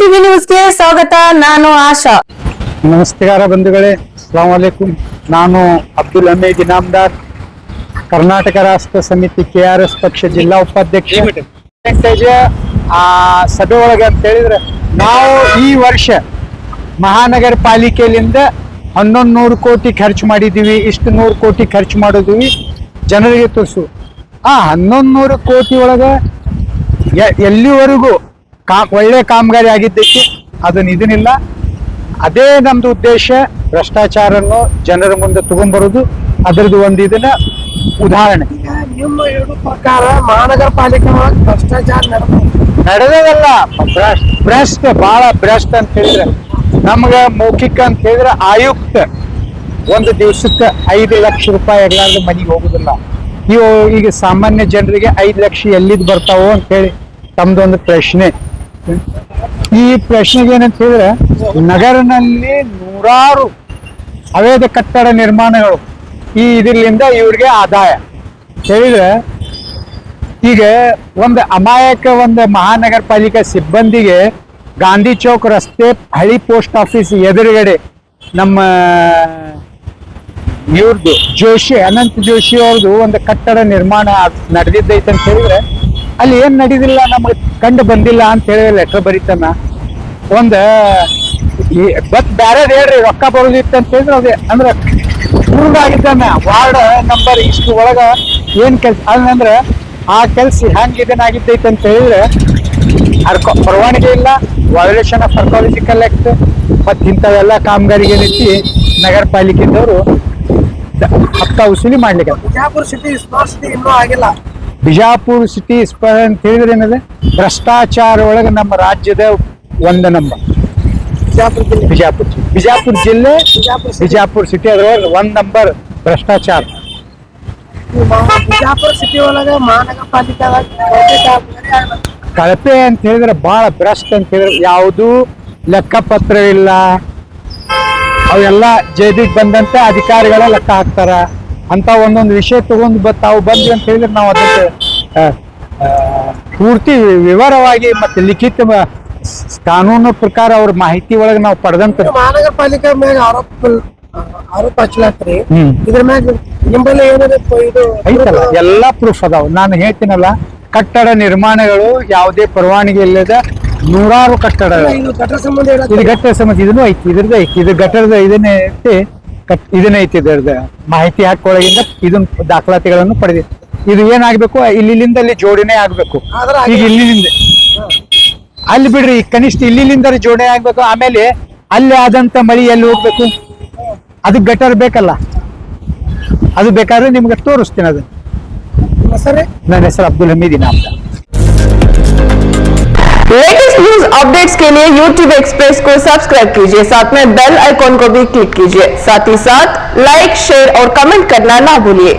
TV ನ್ಯೂಸ್ಗೆ ಸ್ವಾಗತ. ನಾನು ಆಶಾ. ನಮಸ್ಕಾರ ಬಂಧುಗಳೇ, ಅಸ್ಸಲಾಂ ವಾಲೇಕುಂ. ನಾನು ಅಬ್ದುಲ್ ಹಮೀದ್ ಇನಾಮದಾರ್, ಕರ್ನಾಟಕ ರಾಷ್ಟ್ರ ಸಮಿತಿ KRS ಪಕ್ಷ ಜಿಲ್ಲಾ ಉಪಾಧ್ಯಕ್ಷ. ಸಭೆ ಒಳಗೆ ಅಂತ ಹೇಳಿದ್ರೆ ನಾವು ಈ ವರ್ಷ ಮಹಾನಗರ ಪಾಲಿಕೆಯಿಂದ 1100 ಕೋಟಿ ಖರ್ಚು ಮಾಡಿದೀವಿ, ಇಷ್ಟು 100 ಕೋಟಿ ಖರ್ಚು ಮಾಡಿದ್ವಿ ಜನರಿಗೆ ತೋರಿಸು. 1100 ಕೋಟಿ ಒಳಗೆ ಎಲ್ಲಿವರೆಗೂ ಒಳ್ಳೆ ಕಾಮಗಾರಿ ಆಗಿದ್ದಕ್ಕೆ ಅದನ್ನ ಇದನ್ನಿಲ್ಲ. ಅದೇ ನಮ್ದು ಉದ್ದೇಶ, ಭ್ರಷ್ಟಾಚಾರನ್ನು ಜನರ ಮುಂದೆ ತಗೊಂಡ್ಬರೋದು. ಅದರದ್ದು ಒಂದು ಇದನ್ನ ಉದಾಹರಣೆ. ನಿಮ್ಮ ಹೇಳೋ ಪ್ರಕಾರ ಮಹಾನಗರ ಪಾಲಿಕೆ ಭ್ರಷ್ಟಾಚಾರ ನಡೆದಲ್ಲ, ಭ್ರಷ್ಟ ಬಹಳ ಭ್ರಷ್ಟ ಅಂತ ಹೇಳಿದ್ರೆ ನಮ್ಗ ಮೌಖಿಕ ಅಂತ ಹೇಳಿದ್ರೆ ಆಯುಕ್ತ ಒಂದು ದಿವಸಕ್ಕೆ 5 ಲಕ್ಷ ರೂಪಾಯಿ ಎಲ್ಲಾದ್ರೂ ಮನೆಗೆ ಹೋಗುದಿಲ್ಲ. ಈಗ ಸಾಮಾನ್ಯ ಜನರಿಗೆ 5 ಲಕ್ಷ ಎಲ್ಲಿದ್ ಬರ್ತಾವೋ ಅಂತ ಹೇಳಿ ತಮ್ದೊಂದು ಪ್ರಶ್ನೆ. ಈ ಪ್ರಶ್ನೆಗೆ ಏನಂತ ಹೇಳಿದ್ರೆ, ನಗರನಲ್ಲಿ 100 ಅವೇಧ ಕಟ್ಟಡ ನಿರ್ಮಾಣಗಳು ಈ ಇದರಿಂದ ಇವ್ರಿಗೆ ಆದಾಯ ಹೇಳಿದ್ರೆ, ಈಗ ಒಂದು ಅಮಾಯಕ ಒಂದು ಮಹಾನಗರ ಪಾಲಿಕೆ ಸಿಬ್ಬಂದಿಗೆ ಗಾಂಧಿ ಚೌಕ್ ರಸ್ತೆ ಹಳಿ ಪೋಸ್ಟ್ ಆಫೀಸ್ ಎದುರುಗಡೆ ನಮ್ಮ ಇವ್ರದ್ದು ಅನಂತ ಜೋಶಿ ಅವ್ರದ್ದು ಒಂದು ಕಟ್ಟಡ ನಿರ್ಮಾಣ ನಡೆದಿದ್ದೈತೆ ಅಂತ ಹೇಳಿದ್ರೆ, ಅಲ್ಲಿ ಏನ್ ನಡೀದಿಲ್ಲ ನಮ್ಗೆ ಕಂಡು ಬಂದಿಲ್ಲ ಅಂತ ಹೇಳಿ ಲೆಟರ್ ಬರೀತಾನ. ಬಟ್ ಬ್ಯಾರೆ ಹೇಳ್ರಿ ರೊಕ್ಕ ಬರೋದಿತ್ತು ಅಂತ ಹೇಳಿದ್ರೆ ಅದೇ ಅಂದ್ರೆ ಪೂರ್ಣಾಗಿದ್ದಾನೆ. ವಾರ್ಡ್ ನಂಬರ್ ಇಷ್ಟು ಒಳಗ ಏನ್ ಕೆಲ್ಸ ಅಂದ್ರೆ ಆ ಕೆಲ್ಸ ಹೆಂಗ್ ಇದನ್ನಾಗಿದ್ದೈತೆ ಅಂತ ಹೇಳಿದ್ರೆ ಪರವಾನಗಿ ಇಲ್ಲ, ವೈಲೇಷನ್ ಆಫ್ ಆರ್ಕಾಲಜಿಕಲ್ ಆಕ್ಟ್ ಮತ್ ಇಂಥವೆಲ್ಲ ಕಾಮಗಾರಿಗೆ ನಿಂತಿ ನಗರ ಪಾಲಿಕೆದವರು ಹತ್ತ ವಸೂಲಿ ಮಾಡ್ಲಿಕ್ಕೆ. ಬಿಜಾಪುರ ಸಿಟಿ ಸ್ಮಾರ್ಟ್ ಸಿಟಿ ಇನ್ನೂ ಆಗಿಲ್ಲ. ಬಿಜಾಪುರ ಸಿಟಿ ಅಂತ ಹೇಳಿದ್ರೆ ಏನಿದೆ, ಭ್ರಷ್ಟಾಚಾರ ಒಳಗೆ ನಮ್ಮ ರಾಜ್ಯದ 1 ನಂಬರ್ ಬಿಜಾಪುರ ಜಿಲ್ಲೆ, ಬಿಜಾಪುರ ಸಿಟಿ ಅದ್ರೊಳಗೆ 1 ನಂಬರ್ ಭ್ರಷ್ಟಾಚಾರ. ಬಿಜಾಪುರ ಸಿಟಿ ಒಳಗೆ ಮಹಾನಗರ ಪಾಲಿಕೆ ಕಳಪೆ ಅಂತ ಹೇಳಿದ್ರೆ ಬಹಳ ಭ್ರಷ್ಟ ಅಂತ ಹೇಳಿದ್ರೆ ಯಾವುದು ಲೆಕ್ಕಪತ್ರ ಇಲ್ಲ. ಅವೆಲ್ಲ ಜೈದಿಗೆ ಬಂದಂತೆ ಅಧಿಕಾರಿಗಳ ಲೆಕ್ಕ ಹಾಕ್ತಾರ ಅಂತ ಒಂದೊಂದು ವಿಷಯ ತಗೊಂಡು ತಾವು ಬಂದ್ವಿ ಅಂತ ಹೇಳಿದ್ರೆ ನಾವು ಅದಕ್ಕೆ ಪೂರ್ತಿ ವಿವರವಾಗಿ ಮತ್ತೆ ಲಿಖಿತ ಕಾನೂನು ಪ್ರಕಾರ ಅವ್ರ ಮಾಹಿತಿ ಒಳಗೆ ನಾವು ಪಡೆದಂತ. ಮಹಾನಗರ ಪಾಲಿಕೆ ಮ್ಯಾಗ ಆರೋಪ ಹಚ್ಚಲಾತ್ರಿ. ಇದ್ರ ಮ್ಯಾಗ ನಿಂಬಲ್ಲಿ ಏನಿದೆ ಇದು ಐತಲ್ಲ, ಎಲ್ಲಾ ಪ್ರೂಫ್ ಅದಾವ. ನಾನು ಹೇಳ್ತೀನಲ್ಲ, ಕಟ್ಟಡ ನಿರ್ಮಾಣಗಳು ಯಾವುದೇ ಪರವಾನಗಿ ಇಲ್ಲದ 100 ಕಟ್ಟಡಗಳು. ಇದು ಗಟರ ಸಂಬಂಧ ಇದು ಗಟ್ಟರ ಸಂಬಂಧ ಇದನ್ನು ಐತಿ, ಇದ್ರದ್ದು ಐತಿ, ಇದು ಗಟ್ಟರದ ಇದನ್ನೇ ಐತಿ, ಇದನ್ನ ಐತಿ. ಇದರದ ಮಾಹಿತಿ ಹಾಕೊಳಗಿಂದ ಇದನ್ನ ದಾಖಲಾತಿಗಳನ್ನು ಪಡೆದಿ. ಇದು ಏನಾಗ್ಬೇಕು, ಇಲ್ಲಿಂದ ಅಲ್ಲಿ ಜೋಡಣೆ ಆಗ್ಬೇಕು. ಈಗ ಇಲ್ಲಿಂದ ಅಲ್ಲಿ ಬಿಡ್ರಿ, ಕನಿಷ್ಠ ಇಲ್ಲಿಂದ ಜೋಡಣೆ ಆಗ್ಬೇಕು. ಆಮೇಲೆ ಅಲ್ಲಿ ಆದಂತ ಮಳಿ ಎಲ್ಲಿ ಹೋಗ್ಬೇಕು, ಅದಕ್ಕೆ ಗಟರ್ ಬೇಕಲ್ಲ. ಅದು ಬೇಕಾದ್ರೆ ನಿಮ್ಗೆ ತೋರಿಸ್ತೀನಿ. ಅದು ನನ್ನ ಹೆಸರು Abdul Hamid Inamdar. Latest news updates के लिए YouTube एक्सप्रेस को सब्सक्राइब कीजिए, साथ में बेल आइकॉन को भी क्लिक कीजिए। साथ ही साथ लाइक, शेयर और कमेंट करना ना भूलिए।